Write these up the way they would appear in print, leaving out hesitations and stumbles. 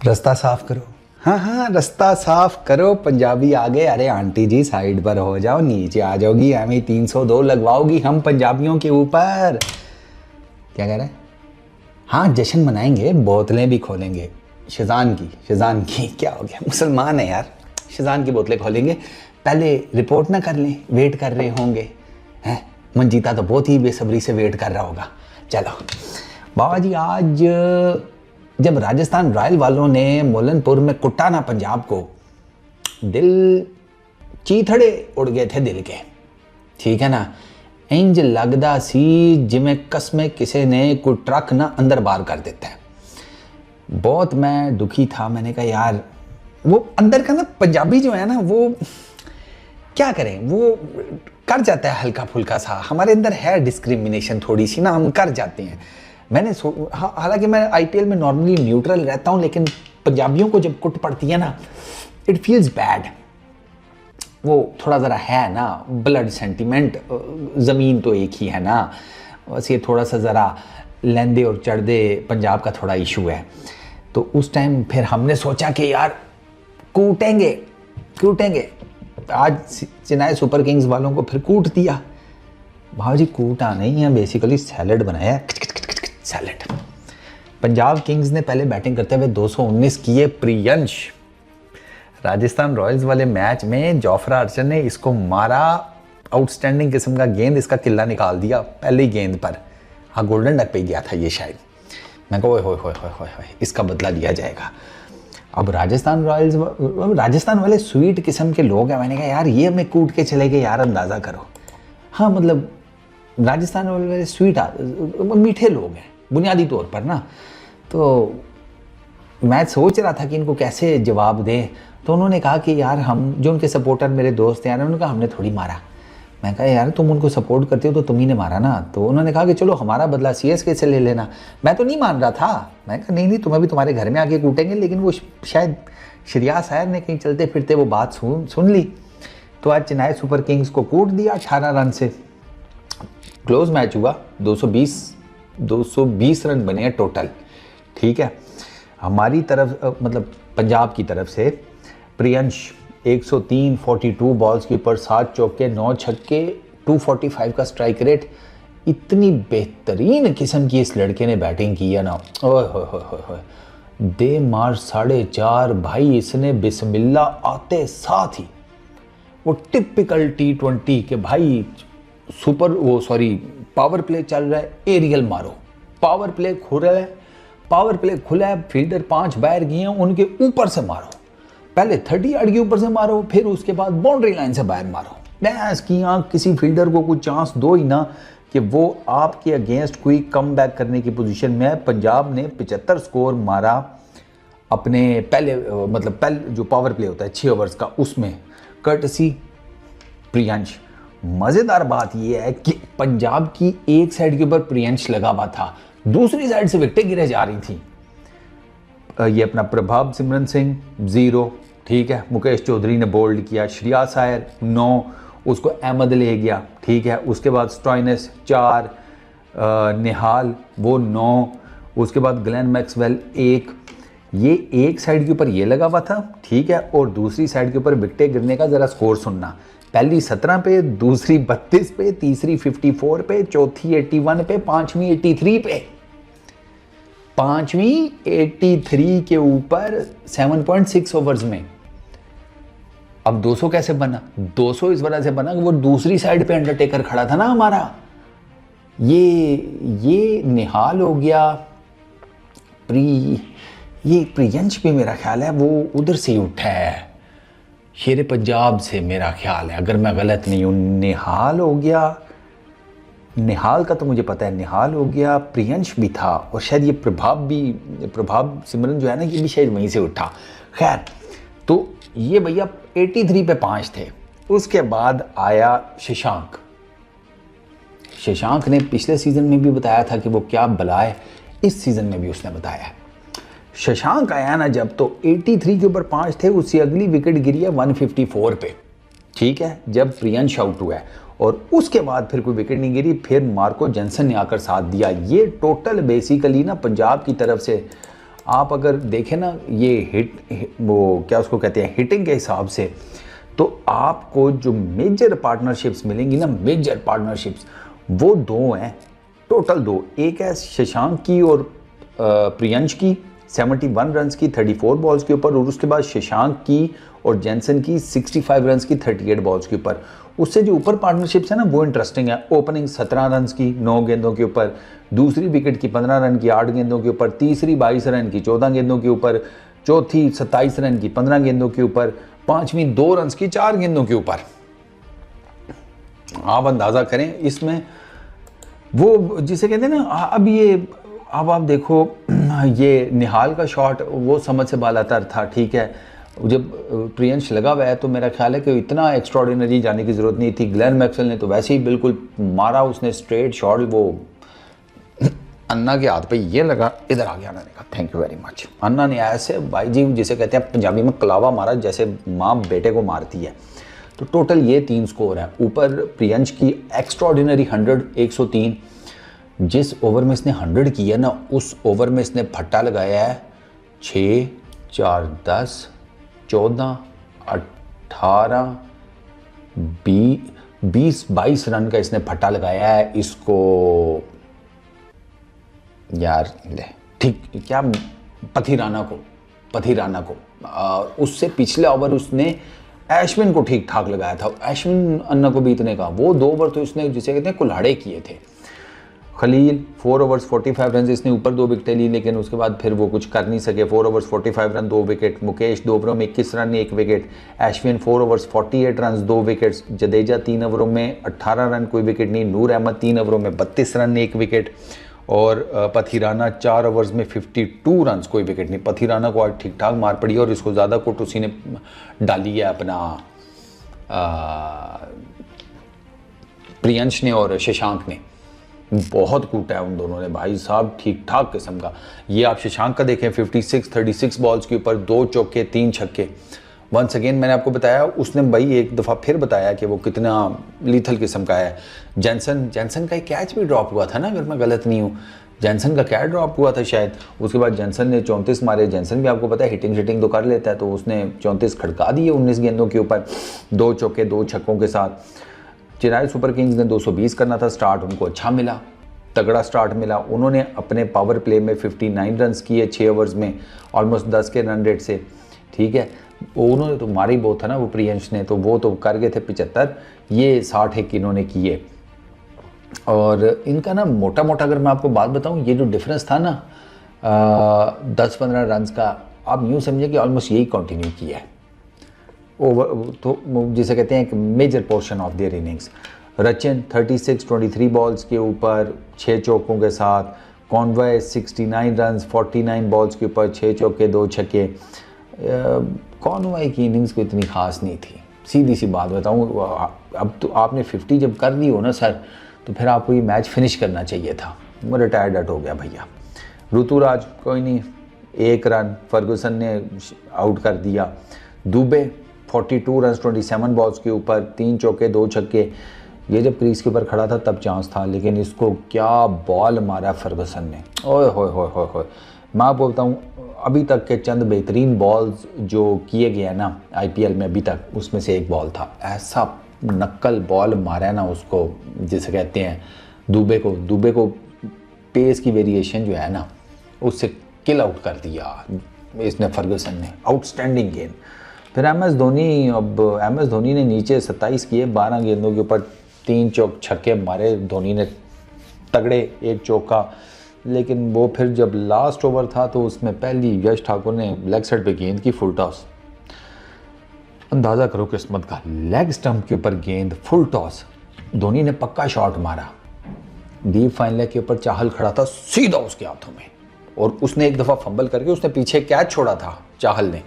रास्ता साफ करो। हाँ हाँ, रास्ता साफ करो। पंजाबी आ गए। अरे आंटी जी साइड पर हो जाओ, नीचे आ जाओगी, हमें 302 लगवाओगी हम पंजाबियों के ऊपर। क्या कह रहे हैं? हाँ जश्न मनाएंगे, बोतलें भी खोलेंगे। शिजान की क्या हो गया, मुसलमान है यार। शिजान की बोतलें खोलेंगे। पहले रिपोर्ट ना कर लें, वेट कर रहे होंगे हैं। मंजीता तो बहुत ही बेसब्री से वेट कर रहा होगा। चलो बाबा जी, आज जब राजस्थान रॉयल वालों ने मोलनपुर में कुटा ना पंजाब को, दिल चीथड़े उड़ गए थे दिल के। ठीक है ना, इंज लगदा सी जिमें कसमें किसी ने कोई ट्रक ना अंदर बाहर कर देता है। बहुत मैं दुखी था। मैंने कहा यार वो अंदर का ना पंजाबी जो है ना, वो क्या करें, वो कर जाता है हल्का फुल्का सा। हमारे अंदर है डिस्क्रिमिनेशन थोड़ी सी ना, हम कर जाते हैं। मैंने हालांकि मैं आईपीएल में नॉर्मली न्यूट्रल रहता हूं, लेकिन पंजाबियों को जब कुट पड़ती है ना, इट फील्स बैड। वो थोड़ा ज़रा है ना ब्लड सेंटिमेंट। ज़मीन तो एक ही है ना, बस ये थोड़ा सा ज़रा लेंदे और चढ़दे पंजाब का थोड़ा इशू है। तो उस टाइम फिर हमने सोचा कि यार कूटेंगे। आज चेन्नई सुपर किंग्स वालों को फिर कूट दिया। भाजी कूटा नहीं है, बेसिकली सैलड बनाया। सैलड। पंजाब किंग्स ने पहले बैटिंग करते हुए 219 किए। प्रियंश राजस्थान रॉयल्स वाले मैच में जोफ्रा आर्चर ने इसको मारा। आउटस्टैंडिंग किस्म का गेंद, इसका किला निकाल दिया पहले ही गेंद पर। हाँ गोल्डन डक पे गया था ये शायद। मैं कहा ओए इसका बदला लिया जाएगा। अब राजस्थान वाले स्वीट किस्म के लोग हैं। मैंने कहा यार ये हमें कूट के चले गए यार, अंदाज़ा करो। हाँ मतलब राजस्थान वाले स्वीट मीठे लोग हैं बुनियादी तौर पर ना। तो मैं सोच रहा था कि इनको कैसे जवाब दें। तो उन्होंने कहा कि यार हम जो उनके सपोर्टर मेरे दोस्त हैं, उन्होंने कहा हमने थोड़ी मारा। मैं कहा यार तुम उनको सपोर्ट करते हो तो तुम ही ने मारा ना। तो उन्होंने कहा कि चलो हमारा बदला सीएसके से ले लेना। मैं तो नहीं मान रहा था। मैं कहा नहीं तुम्हें भी तुम्हारे घर में आके कूटेंगे। लेकिन वो शायद श्रेयस अय्यर ने कहीं चलते फिरते वो बात सुन ली। तो आज चेन्नई सुपर किंग्स को कूट दिया 18 रन से। क्लोज मैच हुआ। 220 रन बने हैं टोटल। ठीक है, हमारी तरफ मतलब पंजाब की तरफ से प्रियंश 103 42 बॉल्स के ऊपर 7 चौके 9 छक्के 245 का स्ट्राइक रेट। इतनी बेहतरीन किस्म की इस लड़के ने बैटिंग की है ना। ओए हो दे मार 4.5 भाई। इसने बिस्मिल्लाह आते साथ ही वो टिपिकल T20 के भाई पावर प्ले चल रहा है, एरियल मारो। पावर प्ले खुला है, फील्डर 5 बाहर गए हैं, उनके ऊपर से मारो। पहले 30 यार्ड के ऊपर से मारो, फिर उसके बाद बाउंड्री लाइन से बाहर मारो। बस की आंख किसी फील्डर को कुछ चांस दो ही ना कि वो आपके अगेंस्ट कोई कम बैक करने की पोजीशन में है। पंजाब ने 75 स्कोर मारा अपने पहले जो पावर प्ले होता है 6 ओवर्स का, उसमें कर्टसी प्रियंश। मज़ेदार बात यह है कि पंजाब की एक साइड के ऊपर प्रियंश लगा हुआ था, दूसरी साइड से विकेटें गिरे जा रही थी। ये अपना प्रभाव सिमरन सिंह 0। ठीक है, मुकेश चौधरी ने बोल्ड किया। श्रेयस अय्यर 9, उसको अहमद ले गया। ठीक है, उसके बाद स्टॉइनिस 4, निहाल वो 9, उसके बाद ग्लेन मैक्सवेल 1। ये एक साइड के ऊपर ये लगा हुआ था। ठीक है, और दूसरी साइड के ऊपर विकेटें गिरने का ज़रा स्कोर सुनना। पहली 17 पे, दूसरी 32 पे, तीसरी 54 पे, चौथी 81 पे, पांचवी 83 पे। पांचवी 83 के ऊपर 7.6 ओवर्स में। अब 200 कैसे बना? 200 इस वजह से बना कि वो दूसरी साइड पे अंडरटेकर खड़ा था ना हमारा। ये निहाल हो गया। ये प्रियंश भी मेरा ख्याल है वो उधर से ही उठा है, शेर पंजाब से मेरा ख्याल है, अगर मैं गलत नहीं हूँ। निहाल हो गया, निहाल का तो मुझे पता है, निहाल हो गया, प्रियंश भी था, और शायद ये प्रभाव सिमरन जो है ना, ये भी शायद वहीं से उठा। खैर, तो ये भैया 83 पे 5 थे। उसके बाद आया शशांक ने पिछले सीजन में भी बताया था कि वो क्या बला है, इस सीजन में भी उसने बताया है। शशांक आया ना जब, तो 83 के ऊपर 5 थे, उससे अगली विकेट गिरी है 154 पे। ठीक है, जब प्रियंश आउट हुआ है, और उसके बाद फिर कोई विकेट नहीं गिरी। फिर मार्को जेंसन ने आकर साथ दिया। ये टोटल बेसिकली ना पंजाब की तरफ से आप अगर देखें ना ये वो क्या उसको कहते हैं हिटिंग के हिसाब से, तो आपको जो मेजर पार्टनरशिप्स मिलेंगी ना, मेजर पार्टनरशिप्स, वो 2 हैं, टोटल 2। एक है शशांक की और प्रियंश की 71 रन्स की 34 बॉल्स के ऊपर, और उसके बाद शशांक की और जेंसन की 65 रन्स की 38 बॉल्स के ऊपर। उससे जो ऊपर पार्टनरशिप्स है ना वो इंटरेस्टिंग है। ओपनिंग 17 रन्स की 9 गेंदों के ऊपर, दूसरी विकेट की 15 रन की 8 गेंदों के ऊपर, तीसरी 22 रन की 14 गेंदों के ऊपर, चौथी 27 रन की 15 गेंदों के ऊपर, पांचवीं 2 रन की 4 गेंदों के ऊपर। आप अंदाज़ा करें इसमें वो जिसे कहते हैं ना, अब आप देखो ये निहाल का शॉट वो समझ से बालातर था, ठीक है। जब प्रियंश लगा हुआ है तो मेरा ख्याल है कि इतना एक्स्ट्रॉर्डिनरी जाने की ज़रूरत नहीं थी। ग्लेन मैक्सवेल ने तो वैसे ही बिल्कुल मारा, उसने स्ट्रेट शॉट, वो अन्ना के हाथ पे ये लगा, इधर आ गया। अन्ना ने कहा थैंक यू वेरी मच। अन्ना ने ऐसे भाई जी जिसे कहते हैं पंजाबी में कलावा मारा, जैसे माँ बेटे को मारती है। तो टोटल ये 3 स्कोर है। ऊपर प्रियंश की एक्स्ट्रॉर्डिनरी 100 103, जिस ओवर में इसने 100 किया ना, उस ओवर में इसने फट्टा लगाया है 6 4 10 14 18 20 22 रन का इसने फट्टा लगाया है। इसको यार ले ठीक क्या पथिराना को उससे पिछले ओवर उसने अश्विन को ठीक ठाक लगाया था। अश्विन अन्ना को बीतने का वो 2 ओवर तो इसने जिसे कहते हैं कुल्हाड़े किए थे। खलील 4 ओवर्स 45 रन, इसने ऊपर 2 विकेटें ली, लेकिन उसके बाद फिर वो कुछ कर नहीं सके। 4 ओवर्स 45 रन 2 विकेट। मुकेश 2 ओवरों में 21 run 1 wicket. Ashwin 4 overs 48 run 2 wickets. Jadeja 3 ओवरों में 18 रन कोई विकेट नहीं। नूर अहमद 3 ओवरों में 32 रन 1 विकेट। और पथिराना 4 ओवर्स में 52 रन कोई विकेट नहीं। पथिराना को आज ठीक ठाक मार पड़ी और इसको ज़्यादा कुट उसी ने डाली है अपना प्रियंश ने और शशांक ने। बहुत कूटा है उन दोनों ने भाई साहब, ठीक ठाक किस्म का। ये आप शशांक का देखें 36 बॉल्स के ऊपर 2 चौके 3 छक्के। वंस अगेन मैंने आपको बताया, उसने भाई एक दफ़ा फिर बताया कि वो कितना लीथल किस्म का है। जेंसन का एक कैच भी ड्रॉप हुआ था ना, अगर मैं गलत नहीं हूँ। जेंसन का कैच ड्रॉप हुआ था शायद। उसके बाद जेंसन ने 34 मारे। जेंसन भी आपको पता है हिटिंग तो कर लेता है, तो उसने 34 खड़का दिए 19 गेंदों के ऊपर, 2 चौके 2 छक्कों के साथ। चेन्नई सुपर किंग्स ने 220 करना था स्टार्ट, उनको अच्छा मिला, तगड़ा स्टार्ट मिला। उन्होंने अपने पावर प्ले में 59 रन किए 6 ओवर्स में, ऑलमोस्ट 10 के रन रेट से, ठीक है। उन्होंने तो मारी बहुत था ना वो प्रियंश ने, तो वो तो कर गए थे 75, ये 60 इन्होंने किए। और इनका ना मोटा अगर मैं आपको बात बताऊं, ये जो डिफरेंस था ना 10-15 रन का, आप यूँ समझिए कि ऑलमोस्ट यही कंटिन्यू किया है ओवर, तो जिसे कहते हैं एक major portion of their innings. Rachin 23 balls के ऊपर 6 चौकों के साथ। कॉन्वॉय 69 रन 49 बॉल्स के ऊपर 6 चौके 2 छक्के। कॉन्वॉय की इनिंग्स को इतनी खास नहीं थी, सीधी सी बात बताऊं। अब तो आपने 50 जब कर दी हो ना सर, तो फिर आपको ये मैच फिनिश करना चाहिए था। वो रिटायर्ड हो गया भैया। ऋतुराज कोई नहीं, 1 रन फर्गुसन ने आउट कर दिया। दुबे 42 रन 27 बॉल्स के ऊपर 3 चौके 2 छक्के। ये जब क्रीज के ऊपर खड़ा था तब चांस था, लेकिन इसको क्या बॉल मारा फर्गुसन ने, ओए होए होए होए होए। मैं आपको बताऊँ, अभी तक के चंद बेहतरीन बॉल्स जो किए गए हैं ना आईपीएल में अभी तक, उसमें से एक बॉल था। ऐसा नक्कल बॉल मारा है ना उसको, जिसे कहते हैं दुबे को पेस की वेरिएशन जो है ना उससे किल आउट कर दिया इसने फर्गुसन ने। आउटस्टैंडिंग गेंद। फिर एम एस धोनी ने नीचे 27 किए 12 गेंदों के ऊपर, 3 छक्के मारे धोनी ने तगड़े, 1 चौका। लेकिन वो फिर जब लास्ट ओवर था तो उसमें पहली यश ठाकुर ने लेग साइड पे गेंद की फुल टॉस। अंदाज़ा करो किस्मत का, लेग स्टंप के ऊपर गेंद फुल टॉस। धोनी ने पक्का शॉट मारा, डीप फाइन लेग के ऊपर चाहल खड़ा था सीधा उसके हाथों में, और उसने एक दफ़ा फंबल करके उसने पीछे कैच छोड़ा था चाहल ने,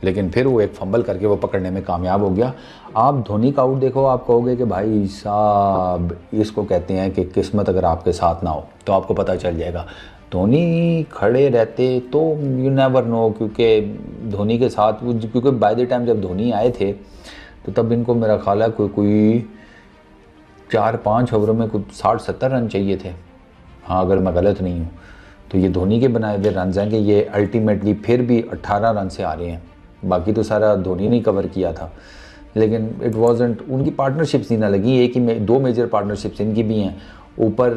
लेकिन फिर वो एक फंबल करके वो पकड़ने में कामयाब हो गया। आप धोनी का आउट देखो, आप कहोगे कि भाई साहब इसको कहते हैं कि किस्मत अगर आपके साथ ना हो तो आपको पता चल जाएगा। धोनी खड़े रहते तो यू नेवर नो, क्योंकि धोनी के साथ, क्योंकि बाय द टाइम जब धोनी आए थे तो तब इनको मेरा ख्याल है कोई 4-5 ओवरों में कोई 60-70 रन चाहिए थे, हाँ अगर मैं गलत नहीं हूँ। तो ये धोनी के बनाए हुए रन हैं कि ये अल्टीमेटली फिर भी 18 रन से आ रहे हैं। बाकी तो सारा धोनी ने कवर किया था, लेकिन इट वाजंट, उनकी पार्टनरशिप्स नहीं ना लगी। एक ही में 2 मेजर पार्टनरशिप्स इनकी भी हैं। ऊपर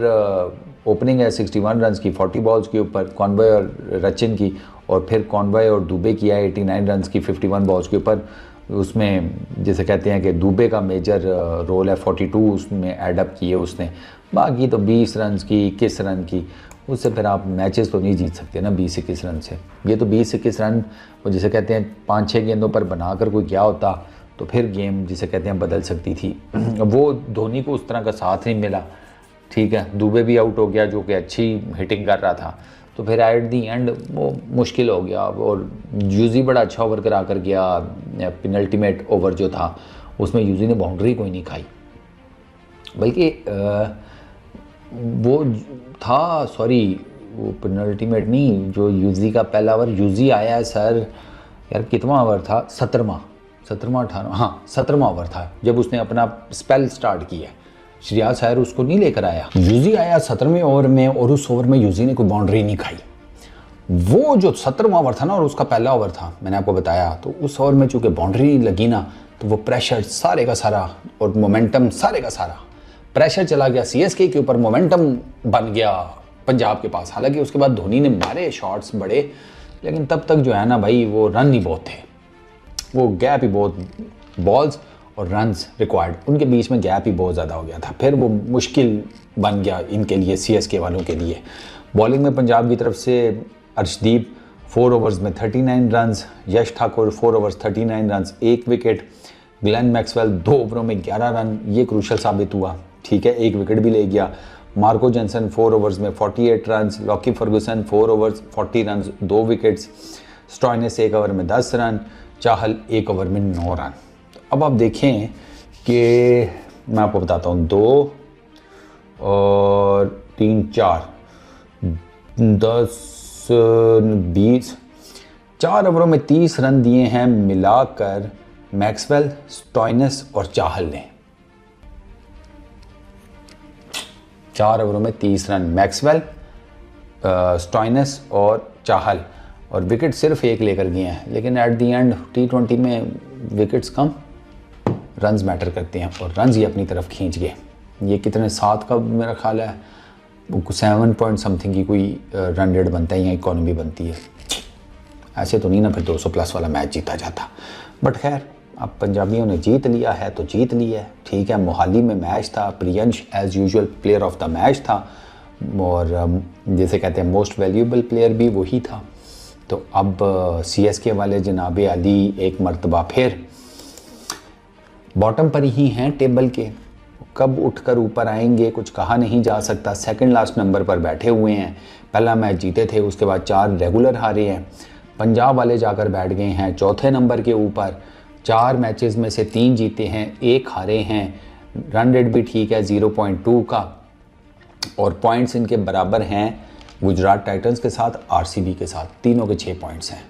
ओपनिंग है 61 रन की 40 बॉल्स के ऊपर कॉनवॉय और रचिन की, और फिर कॉनवॉय और दुबे की है 89 रन की 51 बॉल्स के ऊपर। उसमें जैसे कहते हैं कि दुबे का मेजर रोल है, 42 उसमें एडअप किए उसने। बाकी तो 20 रन की 21 रन की, उससे फिर आप मैचेस तो नहीं जीत सकते ना 20-21 रन से। ये तो 20-21 रन वो जिसे कहते हैं 5-6 गेंदों पर बनाकर कोई क्या होता तो फिर गेम जिसे कहते हैं बदल सकती थी। वो धोनी को उस तरह का साथ नहीं मिला, ठीक है। दुबे भी आउट हो गया जो कि अच्छी हिटिंग कर रहा था, तो फिर एट दी एंड वो मुश्किल हो गया। और यूजी बड़ा अच्छा ओवर करा कर गया, पेनल्टीमेट ओवर जो था उसमें यूजी ने बाउंड्री कोई नहीं खाई, बल्कि वो था, सॉरी वो पेनल्टीमेट नहीं, जो यूजी का पहला ओवर यूजी आया है सर, यार कितना ओवर था, 17वां 18, हाँ 17वां ओवर था जब उसने अपना स्पेल स्टार्ट किया। श्रेयस अय्यर उसको नहीं लेकर आया, यूजी आया 17वें ओवर में, और उस ओवर में यूजी ने कोई बाउंड्री नहीं खाई। वो जो 17वां ओवर था ना, और उसका पहला ओवर था, मैंने आपको बताया, तो उस ओवर में चूंकि बाउंड्री नहीं लगी ना, तो वो प्रेशर सारे का सारा और मोमेंटम सारे का सारा प्रेशर चला गया सीएसके के ऊपर, मोमेंटम बन गया पंजाब के पास। हालांकि उसके बाद धोनी ने मारे शॉट्स बड़े, लेकिन तब तक जो है ना भाई वो रन ही बहुत थे, वो गैप ही बहुत, बॉल्स और रन्स रिक्वायर्ड उनके बीच में गैप ही बहुत ज़्यादा हो गया था। फिर वो मुश्किल बन गया इनके लिए, सीएसके वालों के लिए। बॉलिंग में पंजाब की तरफ से अर्शदीप 4 ओवर्स में 39 runs, Yash Thakur 4 overs 39 runs, 1 wicket. Glenn Maxwell 2 ओवरों में 11 रन, ये क्रूशल साबित हुआ, ठीक है, 1 विकेट भी ले गया। मार्को जेंसन 4 ओवर्स में 48 runs, Lockie Ferguson 4 overs 40 runs, 2 wickets. Stoinis 1 over में 10 रन, चाहल 1 ओवर में 9 रन। अब आप देखें कि मैं आपको बताता हूँ, 2 और 3 4 10 20 4 ओवरों में 30 रन दिए हैं मिलाकर मैक्सवेल, स्टॉइनिस और चाहल ने। 4 ओवरों में 30 रन मैक्सवेल, स्टॉइनिस और चाहल, और विकेट सिर्फ 1 लेकर गए हैं। लेकिन एट दी एंड T20 में विकेट्स कम, रन्स मैटर करते हैं, और रन्स ही अपनी तरफ खींच गए। ये कितने 7 का मेरा ख्याल है, 7 पॉइंट समथिंग की कोई रन रेट बनता है या इकॉनमी बनती है। ऐसे तो नहीं ना फिर 200 प्लस वाला मैच जीता जाता। बट खैर अब पंजाबियों ने जीत लिया है तो जीत लिया है, ठीक है। मोहाली में मैच था, Priyansh as usual player of the match था, और जैसे कहते हैं मोस्ट वैल्यूएबल प्लेयर भी वही था। तो अब सीएसके वाले जनाब अली एक मर्तबा फिर बॉटम पर ही हैं टेबल के, कब उठकर ऊपर आएंगे कुछ कहा नहीं जा सकता। सेकंड लास्ट नंबर पर बैठे हुए हैं, पहला मैच जीते थे, उसके बाद 4 रेगुलर हारे हैं। पंजाब वाले जाकर बैठ गए हैं चौथे नंबर के ऊपर, 4 मैचेस में से 3 जीते हैं, 1 हारे हैं। रन रेट भी ठीक है 0.2 का, और पॉइंट्स इनके बराबर हैं गुजरात टाइटंस के साथ, आरसीबी के साथ, तीनों के 6 पॉइंट्स हैं।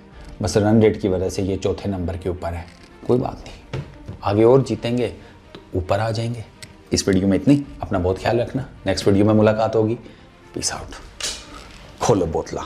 बस रन रेट की वजह से ये चौथे नंबर के ऊपर है, कोई बात नहीं, आगे और जीतेंगे तो ऊपर आ जाएंगे। इस वीडियो में इतनी, अपना बहुत ख्याल रखना, नेक्स्ट वीडियो में मुलाकात होगी, पीस आउट। खोलो बोतला।